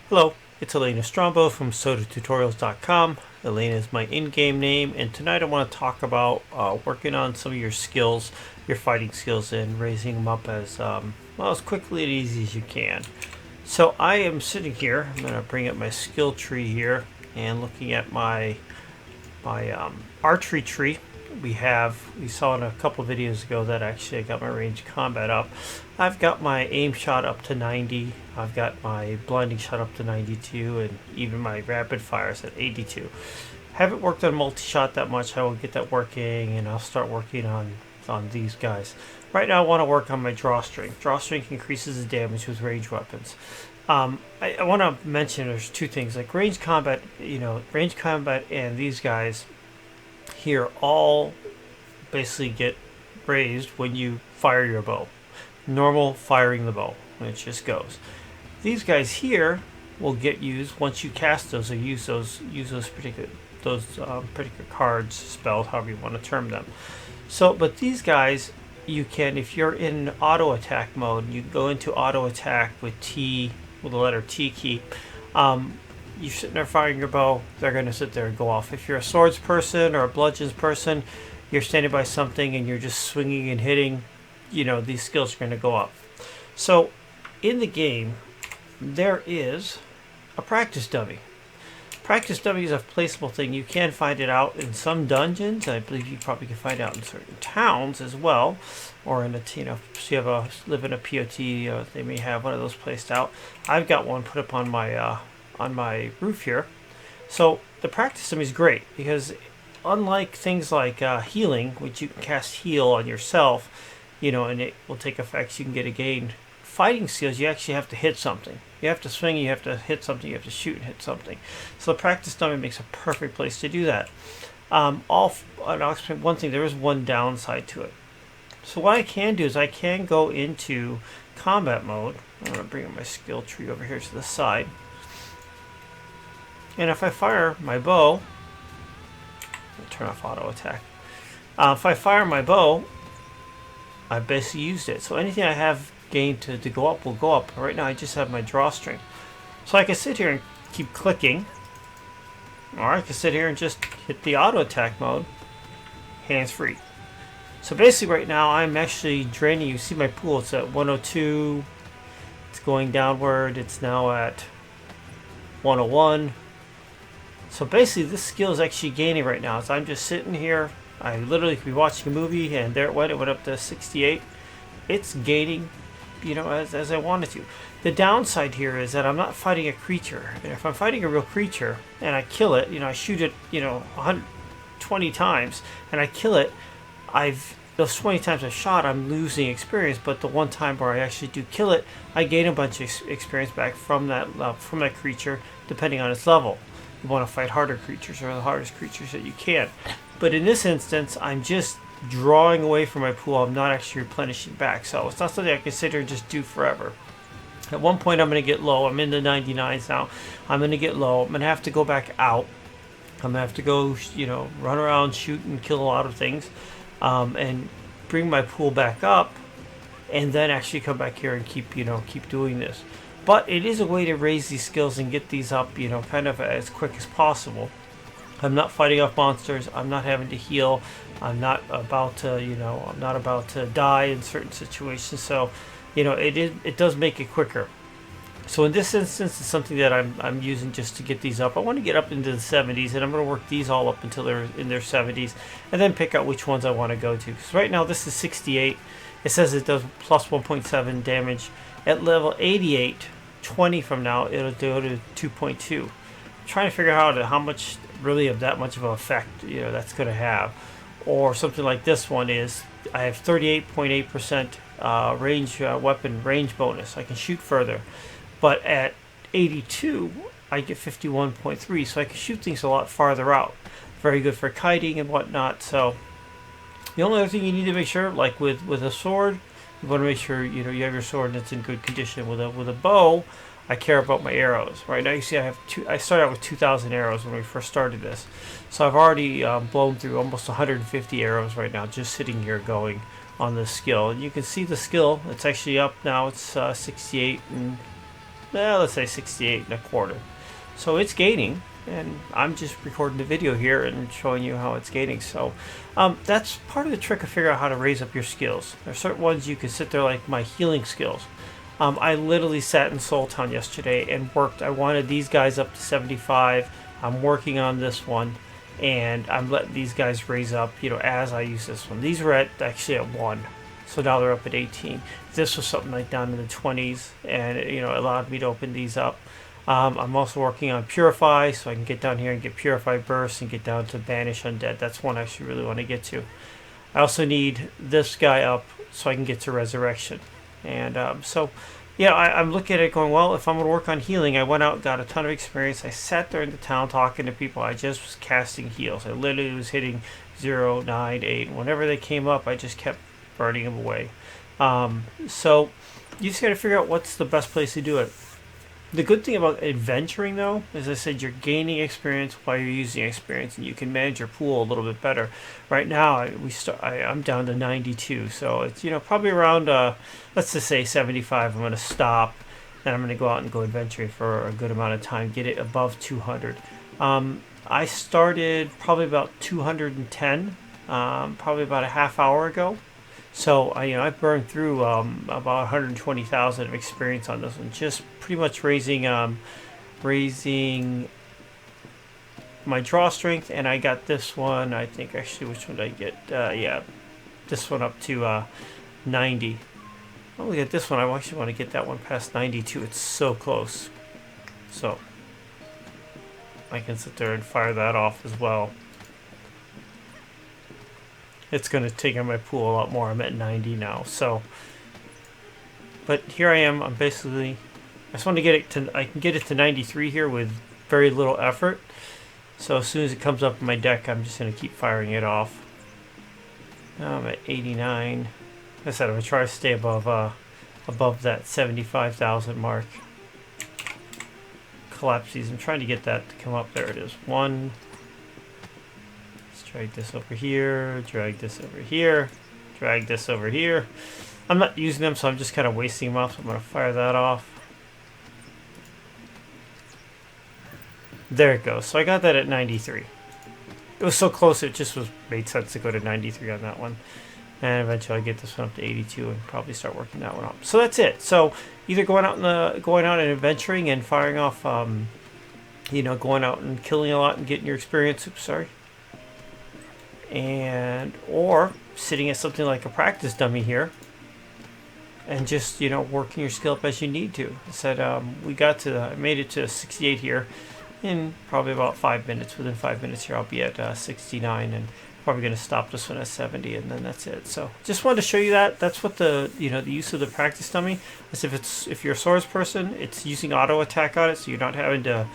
Hello, it's Elena Strombo from SodaTutorials.com. Elena is my in-game name, and tonight I want to talk about working on some of your skills, your fighting skills, and raising them up as well as quickly and easy as you can. So I am sitting here. I'm going to bring up my skill tree here and looking at my archery tree. We saw in a couple videos ago that actually I got my range combat up. I've got my aim shot up to 90. I've got my blinding shot up to 92, and even my rapid fires at 82. Haven't worked on multi-shot that much. I will get that working, and I'll start working on these guys. Right now I want to work on my draw strength. Draw strength increases the damage with range weapons. I want to mention there's two things, like range combat, range combat and these guys here all basically get raised when you fire your bow. Normal firing the bow, and it just goes. These guys here will get used once you cast those or use those particular cards, spells, however you want to term them. So, but these guys, you can, if you're in auto attack mode, you go into auto attack with T, with the letter T key. You're sitting there firing your bow, they're going to sit there and go off. If you're a swords person or a bludgeons person, you're standing by something and you're just swinging and hitting, these skills are going to go up. So in the game, there is a practice dummy. Practice dummy is a placeable thing. You can find it out in some dungeons. I believe you probably can find it out in certain towns as well, or in a if you live in a POT, they may have one of those placed out. I've got one put up on my roof here. So the practice dummy is great because unlike things like healing, which you can cast heal on yourself, and it will take effects, you can get a gain. Fighting skills, you actually have to hit something. You have to swing, you have to hit something, you have to shoot and hit something. So the practice dummy makes a perfect place to do that. I'll explain one thing. There is one downside to it. So what I can do is I can go into combat mode. I'm going to bring up my skill tree over here to the side. And if I fire my bow, turn off auto attack. If I fire my bow, I basically used it. So anything I have gained to go up will go up. Right now I just have my draw string. So I can sit here and keep clicking. Or I can sit here and just hit the auto attack mode, hands free. So basically right now I'm actually draining. You see my pool, it's at 102. It's going downward. It's now at 101. So basically this skill is actually gaining right now. So I'm just sitting here. I literally could be watching a movie and there it went. It went up to 68. It's gaining, as I wanted to. The downside here is that I'm not fighting a creature. And if I'm fighting a real creature and I kill it, I shoot it, 120 times and I kill it, those 20 times I shot, I'm losing experience. But the one time where I actually do kill it, I gain a bunch of experience back from that creature, depending on its level. You want to fight harder creatures or the hardest creatures that you can. But in this instance, I'm just drawing away from my pool. I'm not actually replenishing back. So it's not something I can sit here and just do forever. At one point, I'm going to get low. I'm in the 99s now. I'm going to get low. I'm going to have to go back out. I'm going to have to go, run around, shoot, and kill a lot of things. And bring my pool back up. And then actually come back here and keep doing this. But it is a way to raise these skills and get these up, kind of as quick as possible. I'm not fighting off monsters. I'm not having to heal. I'm not about to die in certain situations. So, it does make it quicker. So in this instance, it's something that I'm using just to get these up. I want to get up into the 70s, and I'm going to work these all up until they're in their 70s, and then pick out which ones I want to go to. Because right now this is 68. It says it does plus 1.7 damage. At level 88, 20 from now, it'll go to 2.2. I'm trying to figure out how much really of that much of an effect that's going to have. Or something like this one is, I have 38.8% range weapon range bonus. I can shoot further. But at 82, I get 51.3, so I can shoot things a lot farther out. Very good for kiting and whatnot. So the only other thing you need to make sure, like with a sword, you want to make sure you have your sword and it's in good condition. With a bow, I care about my arrows. Right now, you see, I started out with 2,000 arrows when we first started this, so I've already blown through almost 150 arrows right now, just sitting here going on this skill. And you can see the skill. It's actually up now. It's 68, and let's say 68.25. So it's gaining, and I'm just recording the video here and showing you how it's gaining. So that's part of the trick of figuring out how to raise up your skills. There are certain ones you can sit there, like my healing skills. I literally sat in Soul Town yesterday and worked. I wanted these guys up to 75. I'm working on this one, and I'm letting these guys raise up, as I use this one. These were actually at 1, so now they're up at 18. This was something like down in the 20s, and it allowed me to open these up. I'm also working on Purify, so I can get down here and get Purify Burst and get down to Banish Undead. That's one I actually really want to get to. I also need this guy up so I can get to Resurrection. And I'm looking at it going, well, if I'm going to work on healing, I went out, got a ton of experience. I sat there in the town talking to people. I just was casting heals. I literally was hitting 0, 9, 8. Whenever they came up, I just kept burning them away. So you just got to figure out what's the best place to do it. The good thing about adventuring, though, as I said, you're gaining experience while you're using experience, and you can manage your pool a little bit better. Right now, I'm down to 92, so it's probably around let's just say 75. I'm going to stop, and I'm going to go out and go adventuring for a good amount of time, get it above 200. I started probably about 210, probably about a half hour ago. So I burned through about 120,000 of experience on this one, just pretty much raising my draw strength, and I got this one. I think actually, which one did I get? This one up to 90. Oh, look at this one. I actually want to get that one past 92. It's so close. So I can sit there and fire that off as well. It's going to take on my pool a lot more. I'm at 90 now. So, but here I am. I just want to get it to, I can get it to 93 here with very little effort. So as soon as it comes up in my deck, I'm just going to keep firing it off. Now I'm at 89. Like I said, I'm going to try to stay above that 75,000 mark. Collapse these. I'm trying to get that to come up. There it is. 1. Drag this over here, drag this over here, drag this over here. I'm not using them, so I'm just kind of wasting them off, so I'm going to fire that off. There it goes. So I got that at 93. It was so close, it just made sense to go to 93 on that one. And eventually I get this one up to 82 and probably start working that one up. So that's it. So either going out and adventuring and firing off, going out and killing a lot and getting your experience. Oops, sorry. Or sitting at something like a practice dummy here and just working your skill up as you need to. I said I made it to 68 here in probably about 5 minutes. Within 5 minutes here I'll be at 69, and probably going to stop this one at 70, and then that's it. So just wanted to show you that's what the the use of the practice dummy is. If you're a swords person, it's using auto attack on it, so you're not having to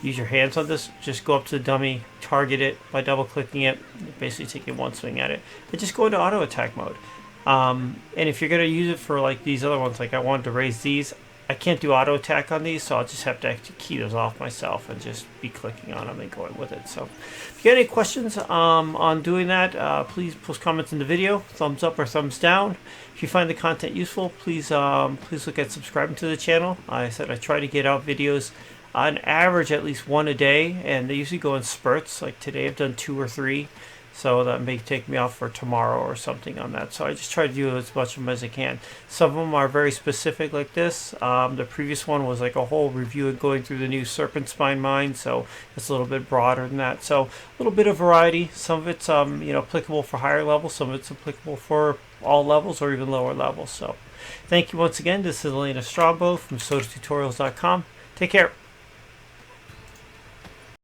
use your hands on this. Just go up to the dummy, target it by double clicking it, basically taking one swing at it, and just go into auto attack mode. And if you're going to use it for like these other ones, like I wanted to raise these, I can't do auto attack on these, so I'll just have to actually key those off myself and just be clicking on them and going with it. So if you got any questions on doing that, please post comments in the video, thumbs up or thumbs down. If you find the content useful, please look at subscribing to the channel. I said I try to get out videos on average at least one a day, and they usually go in spurts. Like today I've done 2 or 3, so that may take me off for tomorrow or something on that. So I just try to do as much of them as I can. Some of them are very specific like this. The previous one was like a whole review of going through the new Serpent Spine mine, so it's a little bit broader than that. So a little bit of variety. Some of it's applicable for higher levels, some of it's applicable for all levels or even lower levels. So thank you once again. This is Elena Strabo from SodaTutorials.com. Take care.